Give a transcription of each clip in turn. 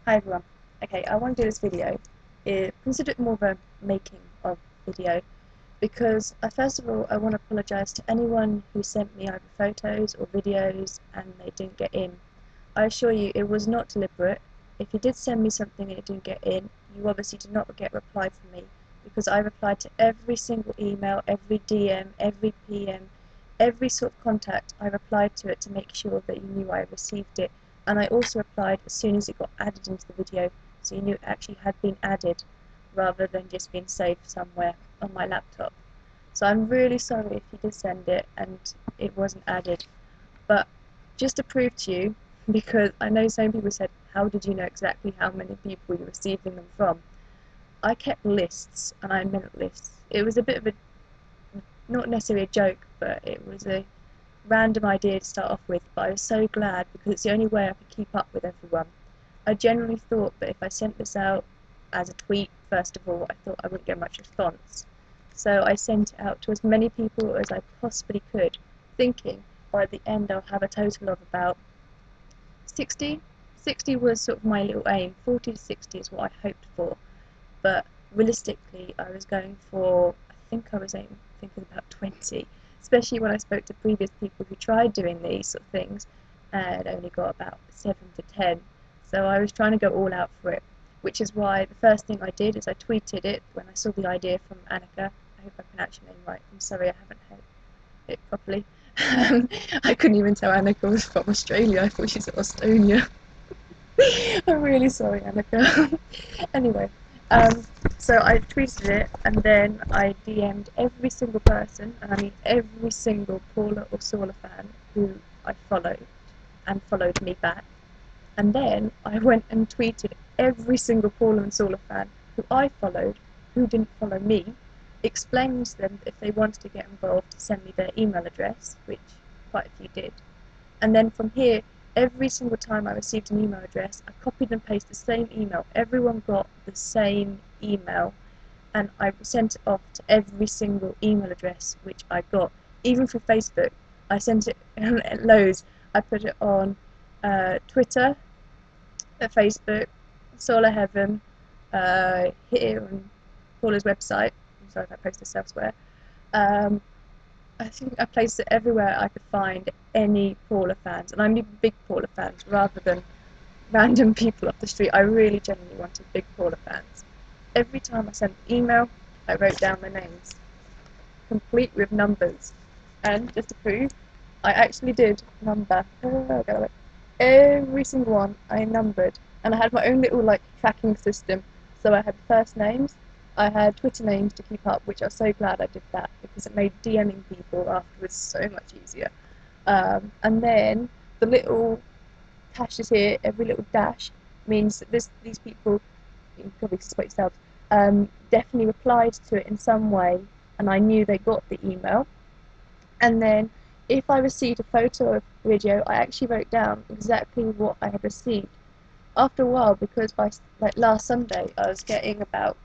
Hi everyone. Okay, I want to do this video. Consider it more of a making of video because first of all I want to apologise to anyone who sent me either photos or videos and they didn't get in. I assure you it was not deliberate. If you did send me something and it didn't get in, you obviously did not get a reply from me because I replied to every single email, every DM, every PM, every sort of contact. I replied to it to make sure that you knew I received it. And I also replied as soon as it got added into the video, so you knew it actually had been added rather than just being saved somewhere on my laptop. So I'm really sorry if you did send it and it wasn't added, but just to prove to you, because I know some people said, how did you know exactly how many people you're receiving them from? I kept lists, and I meant lists. It was a bit of a, not necessarily a joke, but it was a random idea to start off with, but I was so glad because it's the only way I could keep up with everyone. I generally thought that if I sent this out as a tweet, first of all, I thought I wouldn't get much response. So I sent it out to as many people as I possibly could, thinking by the end I'll have a total of about 60. 60 was sort of my little aim, 40 to 60 is what I hoped for, but realistically I was going for, I think I was thinking about 20. Especially when I spoke to previous people who tried doing these sort of things and only got about 7 to 10. So I was trying to go all out for it, which is why the first thing I did is I tweeted it when I saw the idea from Annika. I hope I pronounced your name right. I'm sorry I haven't heard it properly. I couldn't even tell Annika was from Australia. I thought she's in Estonia. I'm really sorry, Annika. Anyway, so I tweeted it and then I DM'd every single person, and I mean every single Paula or Sola fan who I followed and followed me back. And then I went and tweeted every single Paula and Sola fan who I followed who didn't follow me, explained to them that if they wanted to get involved to send me their email address, which quite a few did. And then from here, every single time I received an email address, I copied and pasted the same email. Everyone got the same email, and I sent it off to every single email address which I got. Even for Facebook, I sent it loads. I put it on Twitter, Facebook, Solar Heaven, here on Paula's website. I'm sorry if I post this elsewhere. I think I placed it everywhere I could find any Paula fans, and I mean big Paula fans rather than random people off the street. I really genuinely wanted big Paula fans. Every time I sent an email, I wrote down their names, complete with numbers. And just to prove, I actually did number every single one. I numbered, and I had my own little tracking system. So I had first names, I had Twitter names to keep up, which I was so glad I did that because it made DMing people afterwards so much easier. And then the little dashes here, every little dash means that these people, you can probably spot yourselves, definitely replied to it in some way, and I knew they got the email. And then if I received a photo or video, I actually wrote down exactly what I had received. After a while, because by last Sunday I was getting about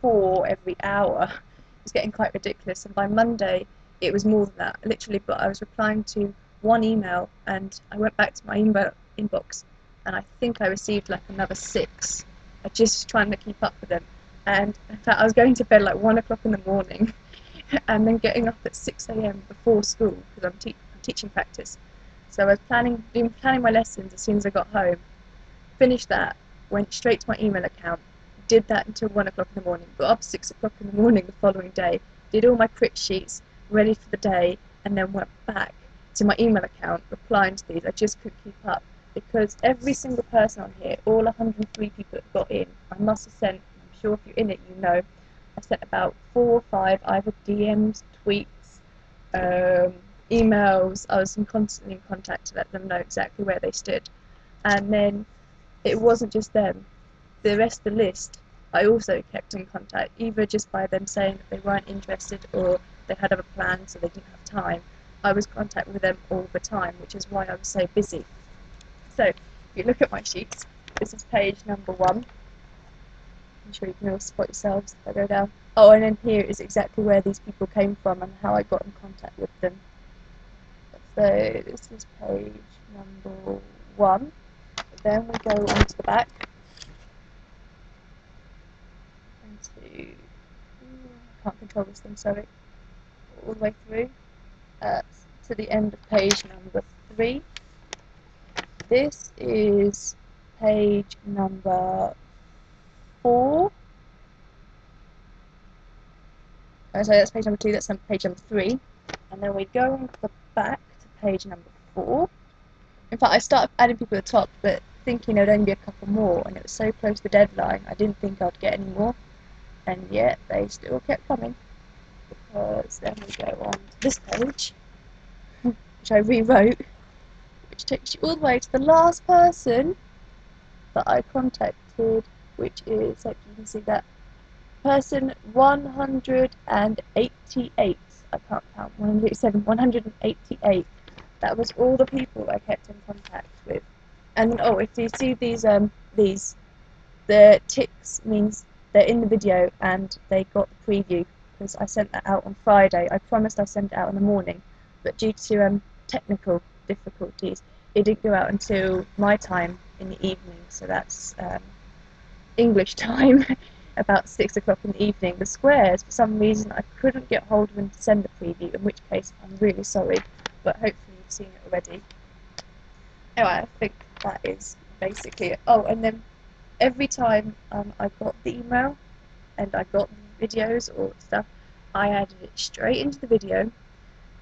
4 every hour. It was getting quite ridiculous, and by Monday it was more than that, literally. But I was replying to one email, and I went back to my email inbox, and I think I received another 6. I just trying to keep up with them, and in fact I was going to bed 1 o'clock in the morning, and then getting up at 6 a.m. before school because I'm teaching practice. So I was planning my lessons as soon as I got home. Finished that, went straight to my email account. Did that until 1 o'clock in the morning, got up 6 o'clock in the morning the following day, did all my prick sheets, ready for the day, and then went back to my email account, replying to these. I just couldn't keep up, because every single person on here, all 103 people that got in, I must have sent, I'm sure if you're in it you know, I sent about 4 or 5 either DMs, tweets, emails. I was constantly in contact to let them know exactly where they stood. And then it wasn't just them. The rest of the list I also kept in contact, either just by them saying that they weren't interested or they had other plans so they didn't have time. I was in contact with them all the time, which is why I was so busy. So if you look at my sheets, this is page number 1. I'm sure you can all spot yourselves if I go down. Oh, and then here is exactly where these people came from and how I got in contact with them. So this is page number 1. Then we go on to the back. can't control this thing, sorry. All the way through to the end of page number 3. This is page number 4. So that's page number 2, that's page number 3. And then we go on the back to page number 4. In fact, I started adding people at the top, but thinking there would only be a couple more, and it was so close to the deadline, I didn't think I'd get any more. And yet, they still kept coming. Because then we go on to this page, which I rewrote, which takes you all the way to the last person that I contacted, which is, like you can see that, person 188. I can't count, 187, 188. That was all the people I kept in contact with. And then, oh, if you see these, the ticks means they're in the video and they got the preview, because I sent that out on Friday. I promised I sent it out in the morning, but due to technical difficulties, it didn't go out until my time in the evening, so that's English time, about 6 o'clock in the evening. The squares, for some reason, I couldn't get hold of them to send the preview, in which case I'm really sorry, but hopefully you've seen it already. Anyway, I think that is basically it. Oh, and then every time I got the email and I got the videos or stuff, I added it straight into the video.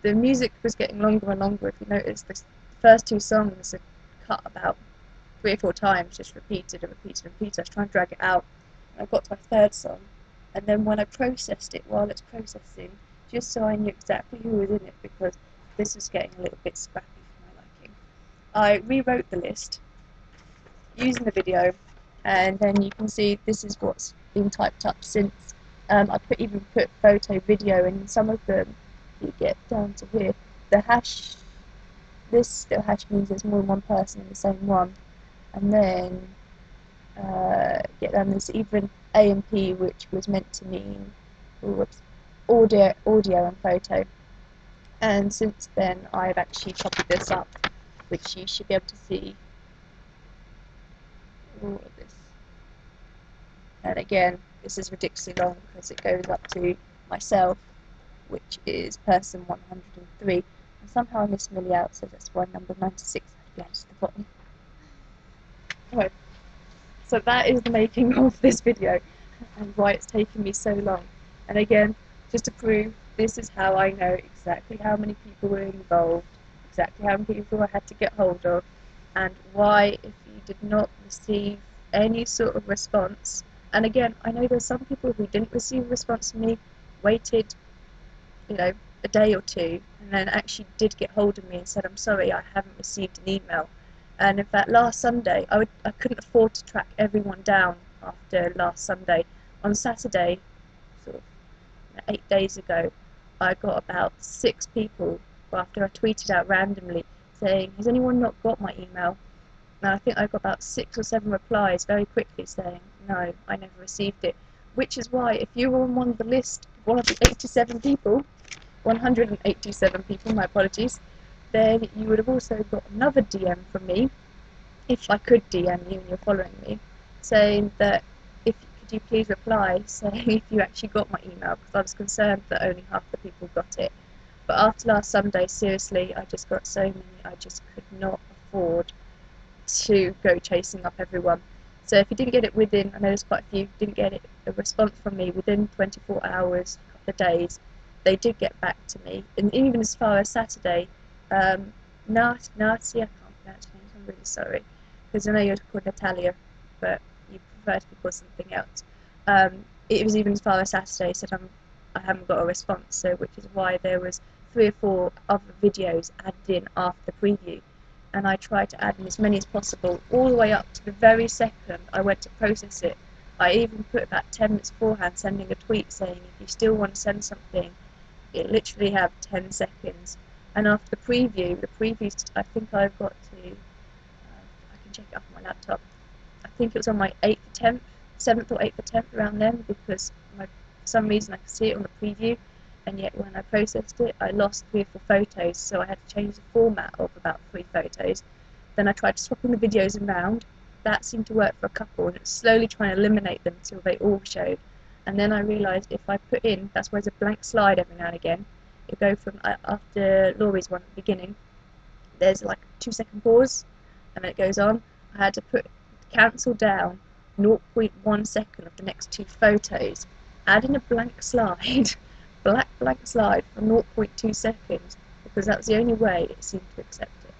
The music was getting longer and longer. If you notice, the first 2 songs are cut about 3 or 4 times, just repeated and repeated and repeated. I was trying to drag it out. I got to my 3rd song, and then when I processed it while it's processing, just so I knew exactly who was in it, because this was getting a little bit scrappy for my liking, I rewrote the list using the video, and then you can see this is what's been typed up since. I even put photo, video, and some of them, you get down to here, the hash, this little hash means there's more than one person in the same one, and then get down, there's even A and P, which was meant to mean audio and photo. And since then I've actually copied this up, which you should be able to see all of this. And again, this is ridiculously long because it goes up to myself, which is person 103, and somehow I missed Millie out, so that's why number 96 had to be added to the bottom. Anyway, so that is the making of this video, and why it's taken me so long. And again, just to prove, this is how I know exactly how many people were involved, exactly how many people I had to get hold of, and why, if you did not receive any sort of response, and again, I know there's some people who didn't receive a response from me, waited, you know, a day or 2, and then actually did get hold of me and said, I'm sorry, I haven't received an email. And in fact, last Sunday, I couldn't afford to track everyone down after last Sunday. On Saturday, sort of 8 days ago, I got about 6 people, after I tweeted out randomly, saying, has anyone not got my email? And I think I got about 6 or 7 replies very quickly saying, no, I never received it. Which is why, if you were on one of the list, one of the 87 people, 187 people, my apologies, then you would have also got another DM from me, if I could DM you and you're following me, saying that could you please reply saying if you actually got my email, because I was concerned that only half the people got it. But after last Sunday, seriously, I just got so many, I just could not afford to go chasing up everyone. So if you didn't get it within, I know there's quite a few, didn't get a response from me within 24 hours, a couple of days, they did get back to me. And even as far as Saturday, Nati, I can't pronounce your name, I'm really sorry, because I know you're called Natalia, but you prefer to be called something else. It was even as far as Saturday, said I haven't got a response, so which is why there was 3 or 4 other videos added in after the preview, and I tried to add in as many as possible, all the way up to the very second I went to process it. I even put about 10 minutes beforehand sending a tweet saying if you still want to send something, it literally have 10 seconds. And after the previews, I think I've got to, I can check it up on my laptop, I think it was on my 8th attempt, 7th or 8th attempt, around then, because for some reason I could see it on the preview, and yet when I processed it, I lost 3 or 4 photos, so I had to change the format of about 3 photos. Then I tried swapping the videos around. That seemed to work for a couple, and it was slowly trying to eliminate them until they all showed. And then I realised if I put in, that's where there's a blank slide every now and again. It go from after Laurie's one at the beginning. There's like a 2-second pause, and then it goes on. I had to cancel down 0.1 second of the next 2 photos, add in a blank slide, blank slide for 0.2 seconds, because that's the only way it seemed to accept it.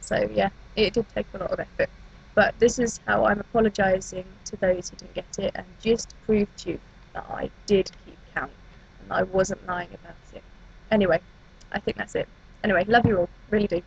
So yeah, it did take a lot of effort. But this is how I'm apologising to those who didn't get it, and just to prove to you that I did keep count and I wasn't lying about it. Anyway, I think that's it. Anyway, love you all, really do.